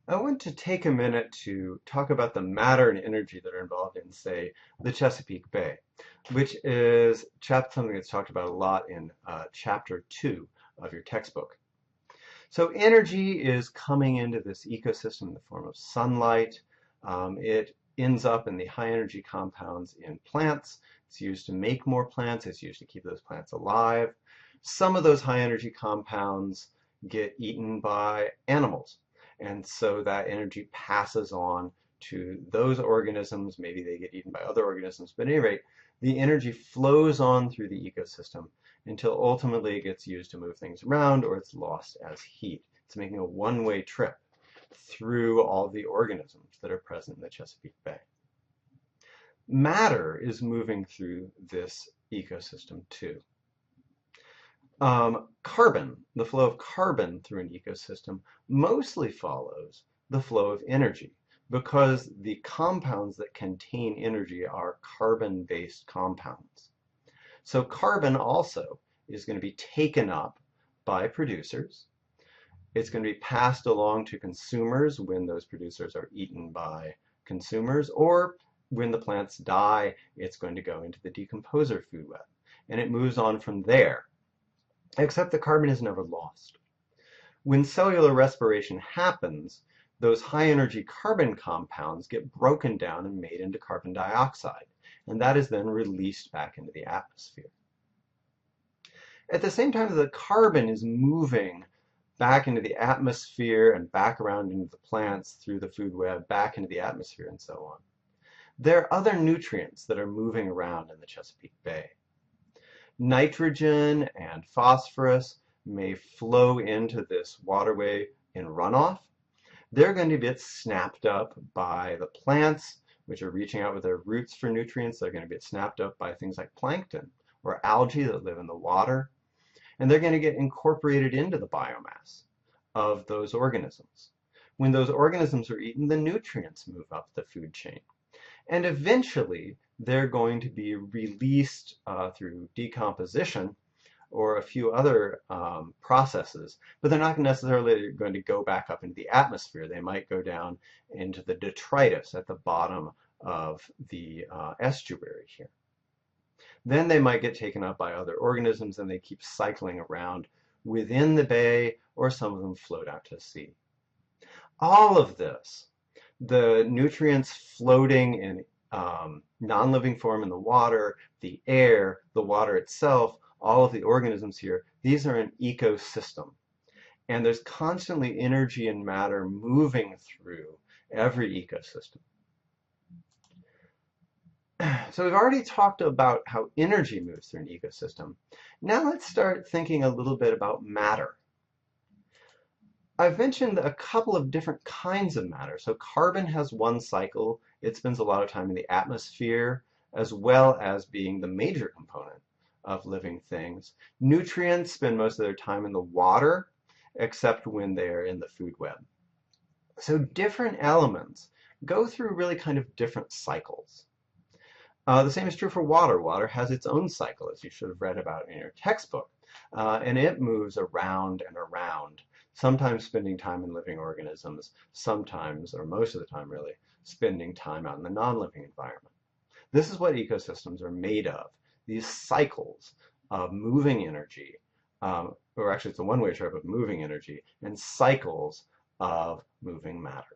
I want to take a minute to talk about the matter and energy that are involved in, say, the Chesapeake Bay, which is something that's talked about a lot in Chapter 2 of your textbook. So energy is coming into this ecosystem in the form of sunlight. It ends up in the high energy compounds in plants. It's used to make more plants. It's used to keep those plants alive. Some of those high energy compounds get eaten by animals. And so that energy passes on to those organisms. Maybe they get eaten by other organisms. But at any rate, the energy flows on through the ecosystem until ultimately it gets used to move things around or it's lost as heat. It's making a one-way trip through all the organisms that are present in the Chesapeake Bay. Matter is moving through this ecosystem too. Carbon, the flow of carbon through an ecosystem mostly follows the flow of energy because the compounds that contain energy are carbon-based compounds. So carbon also is going to be taken up by producers. It's going to be passed along to consumers when those producers are eaten by consumers, or when the plants die, it's going to go into the decomposer food web. And it moves on from there, except the carbon is never lost. When cellular respiration happens, those high energy carbon compounds get broken down and made into carbon dioxide, and that is then released back into the atmosphere. At the same time that the carbon is moving back into the atmosphere and back around into the plants through the food web, back into the atmosphere and so on, there are other nutrients that are moving around in the Chesapeake Bay. Nitrogen and phosphorus may flow into this waterway in runoff. They're going to get snapped up by the plants, which are reaching out with their roots for nutrients. They're going to get snapped up by things like plankton or algae that live in the water. And they're going to get incorporated into the biomass of those organisms. When those organisms are eaten, the nutrients move up the food chain. And eventually, they're going to be released through decomposition or a few other processes, but they're not necessarily going to go back up into the atmosphere. They might go down into the detritus at the bottom of the estuary here. Then they might get taken up by other organisms and they keep cycling around within the bay, or some of them float out to sea. All of this, the nutrients floating in non-living form in the water, the air, the water itself, all of the organisms here, these are an ecosystem. And there's constantly energy and matter moving through every ecosystem. So we've already talked about how energy moves through an ecosystem. Now let's start thinking a little bit about matter. I've mentioned a couple of different kinds of matter. So carbon has one cycle. It spends a lot of time in the atmosphere, as well as being the major component of living things. Nutrients spend most of their time in the water, except when they're in the food web. So different elements go through really kind of different cycles. The same is true for water. Water has its own cycle, as you should have read about in your textbook. And it moves around and around, sometimes spending time in living organisms, sometimes, or most of the time really, spending time out in the non-living environment. This is what ecosystems are made of, these cycles of moving energy, or actually it's a one-way trip of moving energy, and cycles of moving matter.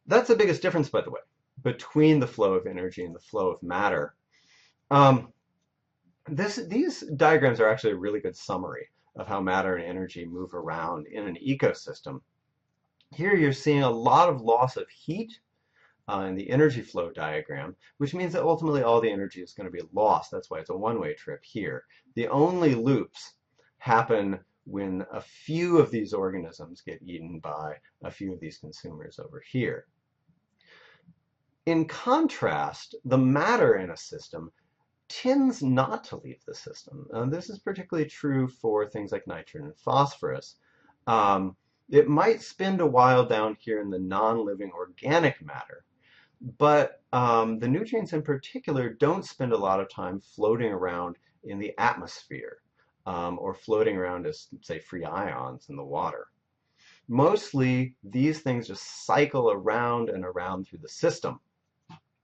That's the biggest difference, by the way, between the flow of energy and the flow of matter. These diagrams are actually a really good summary of how matter and energy move around in an ecosystem. Here you're seeing a lot of loss of heat in the energy flow diagram, which means that ultimately all the energy is going to be lost. That's why it's a one-way trip here. The only loops happen when a few of these organisms get eaten by a few of these consumers over here. In contrast, the matter in a system tends not to leave the system. This is particularly true for things like nitrogen and phosphorus. It might spend a while down here in the non-living organic matter, but the nutrients in particular don't spend a lot of time floating around in the atmosphere or floating around as, say, free ions in the water. Mostly, these things just cycle around and around through the system.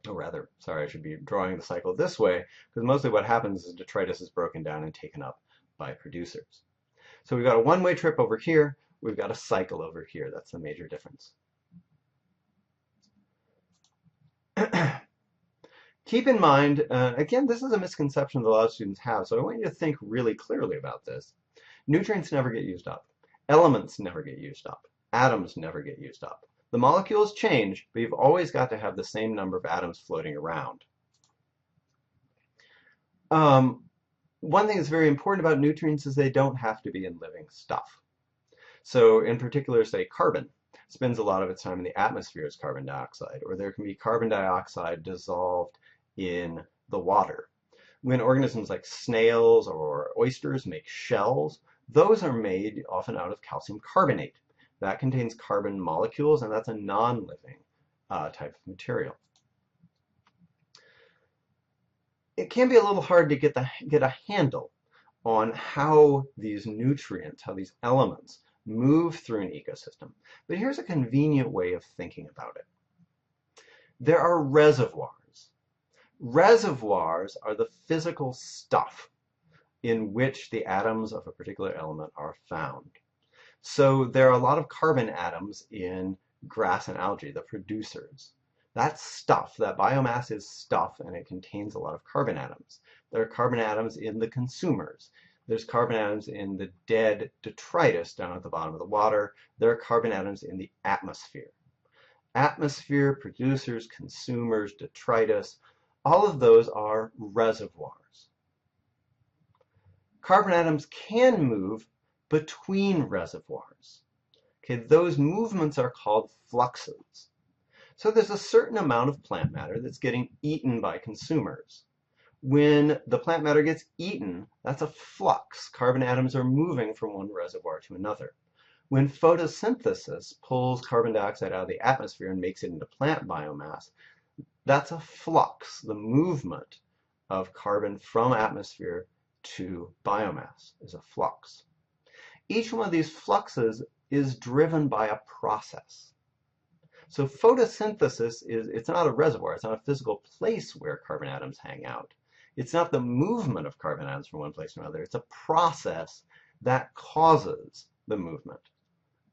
Or rather, sorry, I should be drawing the cycle this way, because mostly what happens is detritus is broken down and taken up by producers. So we've got a one-way trip over here, we've got a cycle over here. That's the major difference. Keep in mind, again, this is a misconception that a lot of students have, so I want you to think really clearly about this. Nutrients never get used up. Elements never get used up. Atoms never get used up. The molecules change, but you've always got to have the same number of atoms floating around. One thing that's very important about nutrients is they don't have to be in living stuff. So in particular, say carbon spends a lot of its time in the atmosphere as carbon dioxide, or there can be carbon dioxide dissolved in the water. When organisms like snails or oysters make shells, those are made often out of calcium carbonate. That contains carbon molecules, and that's a non-living type of material. It can be a little hard to get a handle on how these nutrients, how these elements move through an ecosystem. But here's a convenient way of thinking about it. There are reservoirs. Reservoirs are the physical stuff in which the atoms of a particular element are found. So there are a lot of carbon atoms in grass and algae, the producers. That's stuff. That biomass is stuff, and it contains a lot of carbon atoms. There are carbon atoms in the consumers. There's carbon atoms in the dead detritus down at the bottom of the water. There are carbon atoms in the atmosphere. Atmosphere, producers, consumers, detritus, all of those are reservoirs. Carbon atoms can move between reservoirs. Okay, those movements are called fluxes. So there's a certain amount of plant matter that's getting eaten by consumers. When the plant matter gets eaten, that's a flux. Carbon atoms are moving from one reservoir to another. When photosynthesis pulls carbon dioxide out of the atmosphere and makes it into plant biomass, that's a flux, the movement of carbon from atmosphere to biomass is a flux. Each one of these fluxes is driven by a process. So photosynthesis it's not a reservoir, it's not a physical place where carbon atoms hang out. It's not the movement of carbon atoms from one place to another, it's a process that causes the movement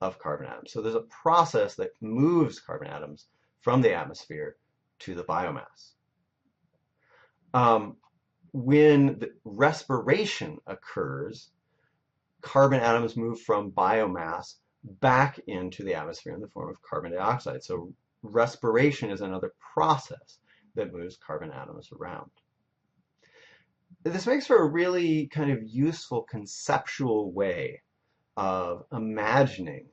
of carbon atoms. So there's a process that moves carbon atoms from the atmosphere to the biomass. When the respiration occurs, carbon atoms move from biomass back into the atmosphere in the form of carbon dioxide. So respiration is another process that moves carbon atoms around. This makes for a really kind of useful conceptual way of imagining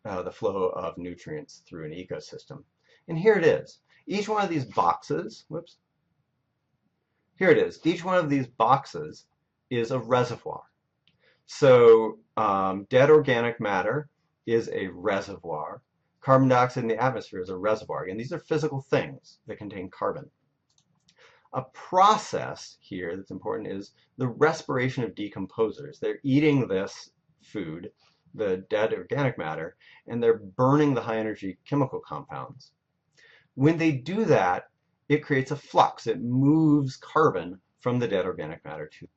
the flow of nutrients through an ecosystem. And here it is. Each one of these boxes, here it is. Each one of these boxes is a reservoir. So dead organic matter is a reservoir. Carbon dioxide in the atmosphere is a reservoir. Again, these are physical things that contain carbon. A process here that's important is the respiration of decomposers. They're eating this food, the dead organic matter, and they're burning the high energy chemical compounds. When they do that, it creates a flux. It moves carbon from the dead organic matter to.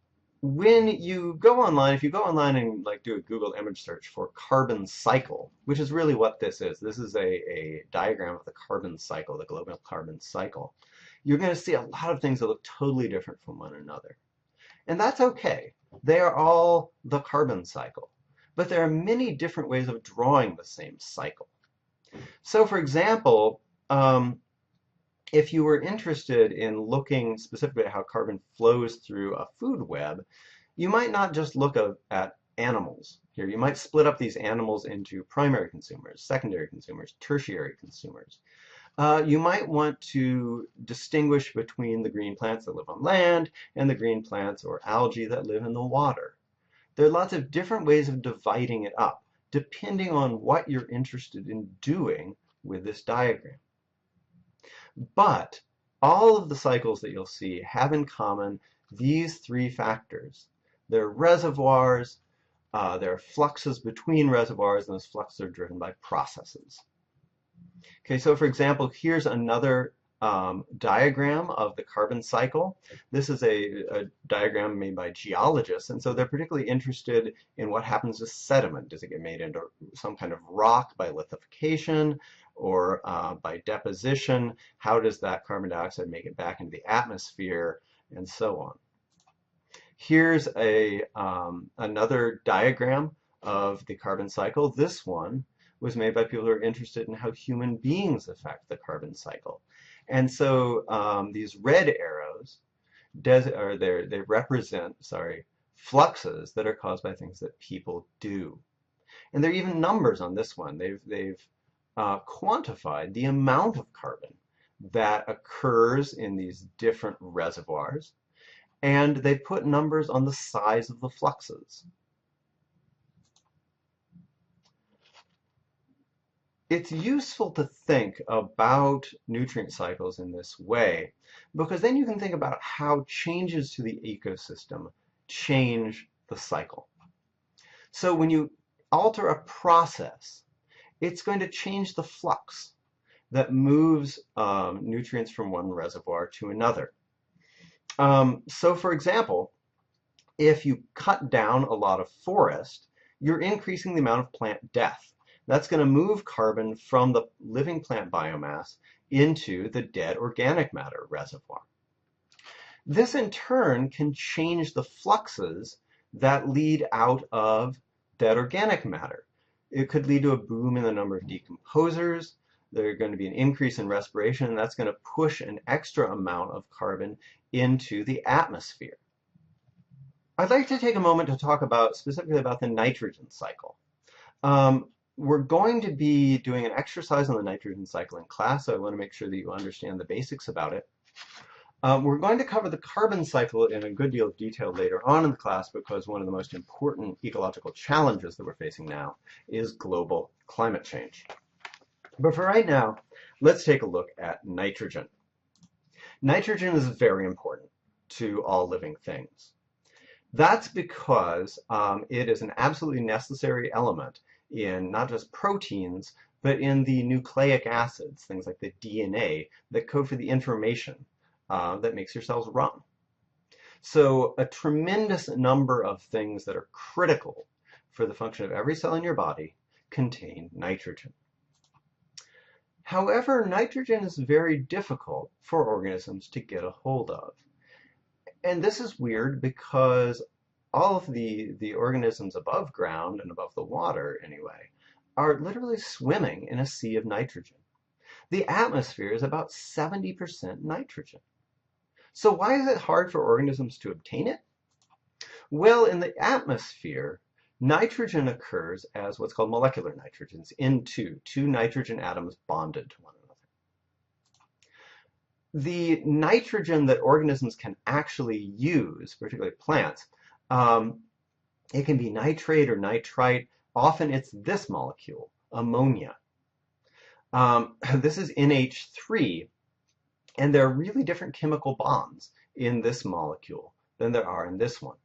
When you go online, if you go online and do a Google image search for carbon cycle, which is really what this is a diagram of the carbon cycle, the global carbon cycle, you're going to see a lot of things that look totally different from one another. And that's okay. They are all the carbon cycle. But there are many different ways of drawing the same cycle. So for example, if you were interested in looking specifically at how carbon flows through a food web, you might not just look at animals here. You might split up these animals into primary consumers, secondary consumers, tertiary consumers. You might want to distinguish between the green plants that live on land and the green plants or algae that live in the water. There are lots of different ways of dividing it up, depending on what you're interested in doing with this diagram. But all of the cycles that you'll see have in common these three factors. They're reservoirs, There are fluxes between reservoirs, and those fluxes are driven by processes. Okay, so for example, here's another diagram of the carbon cycle. This is a diagram made by geologists, and so they're particularly interested in what happens to sediment. Does it get made into some kind of rock by lithification or by deposition? How does that carbon dioxide make it back into the atmosphere, and so on? Here's another diagram of the carbon cycle. This one was made by people who are interested in how human beings affect the carbon cycle. And so these red arrows they represent, fluxes that are caused by things that people do. And there are even numbers on this one. They've quantified the amount of carbon that occurs in these different reservoirs, and they put numbers on the size of the fluxes. It's useful to think about nutrient cycles in this way, because then you can think about how changes to the ecosystem change the cycle. So when you alter a process, it's going to change the flux that moves nutrients from one reservoir to another. So for example, if you cut down a lot of forest, you're increasing the amount of plant death. That's going to move carbon from the living plant biomass into the dead organic matter reservoir. This in turn can change the fluxes that lead out of dead organic matter. It could lead to a boom in the number of decomposers. There's going to be an increase in respiration, and that's going to push an extra amount of carbon into the atmosphere. I'd like to take a moment to talk specifically about the nitrogen cycle. We're going to be doing an exercise on the nitrogen cycle in class, so I want to make sure that you understand the basics about it. We're going to cover the carbon cycle in a good deal of detail later on in the class, because one of the most important ecological challenges that we're facing now is global climate change. But for right now, let's take a look at nitrogen. Nitrogen is very important to all living things. That's because it is an absolutely necessary element in not just proteins, but in the nucleic acids, things like the DNA, that code for the information that makes your cells run. So a tremendous number of things that are critical for the function of every cell in your body contain nitrogen. However, nitrogen is very difficult for organisms to get a hold of. And this is weird because all of the organisms above ground and above the water, anyway, are literally swimming in a sea of nitrogen. The atmosphere is about 70% nitrogen. So why is it hard for organisms to obtain it? Well, in the atmosphere, nitrogen occurs as what's called molecular nitrogens, N2, two nitrogen atoms bonded to one another. The nitrogen that organisms can actually use, particularly plants, it can be nitrate or nitrite. Often it's this molecule, ammonia. This is NH3, and there are really different chemical bonds in this molecule than there are in this one.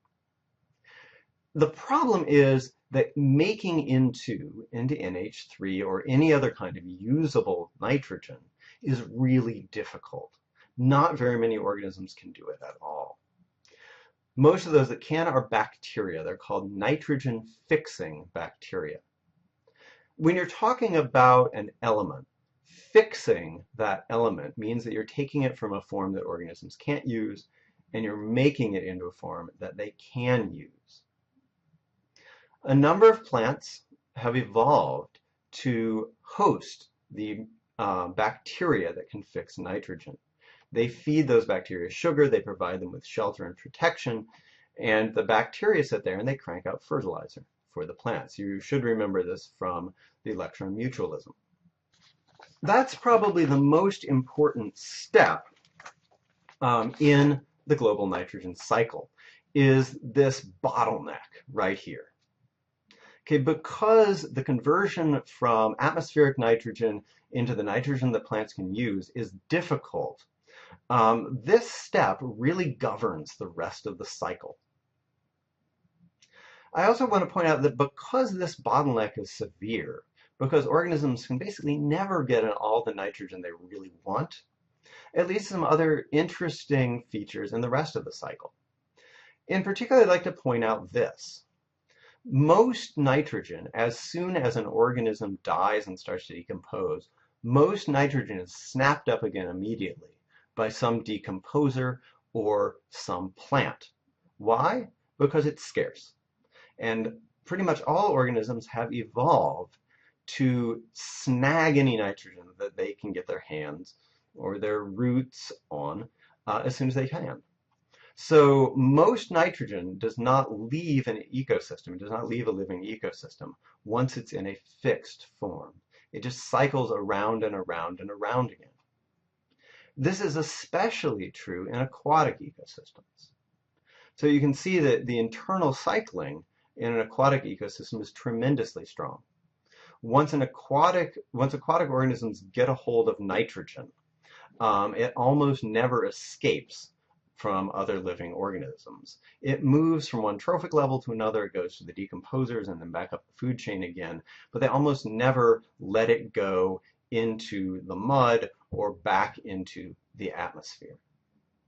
The problem is that making into NH3 or any other kind of usable nitrogen is really difficult. Not very many organisms can do it at all. Most of those that can are bacteria. They're called nitrogen-fixing bacteria. When you're talking about an element, fixing that element means that you're taking it from a form that organisms can't use, and you're making it into a form that they can use. A number of plants have evolved to host the bacteria that can fix nitrogen. They feed those bacteria sugar, they provide them with shelter and protection, and the bacteria sit there and they crank out fertilizer for the plants. You should remember this from the lecture on mutualism. That's probably the most important step in the global nitrogen cycle, is this bottleneck right here. Okay, because the conversion from atmospheric nitrogen into the nitrogen that plants can use is difficult, this step really governs the rest of the cycle. I also want to point out that because this bottleneck is severe, because organisms can basically never get in all the nitrogen they really want, it leads to some other interesting features in the rest of the cycle. In particular, I'd like to point out this. Most nitrogen, as soon as an organism dies and starts to decompose, most nitrogen is snapped up again immediately by some decomposer or some plant. Why? Because it's scarce. And pretty much all organisms have evolved to snag any nitrogen that they can get their hands or their roots on as soon as they can. So most nitrogen does not leave an ecosystem, it does not leave a living ecosystem once it's in a fixed form. It just cycles around and around and around again. This is especially true in aquatic ecosystems. So you can see that the internal cycling in an aquatic ecosystem is tremendously strong. Once aquatic organisms get a hold of nitrogen, it almost never escapes from other living organisms. It moves from one trophic level to another, it goes to the decomposers and then back up the food chain again, but they almost never let it go into the mud or back into the atmosphere.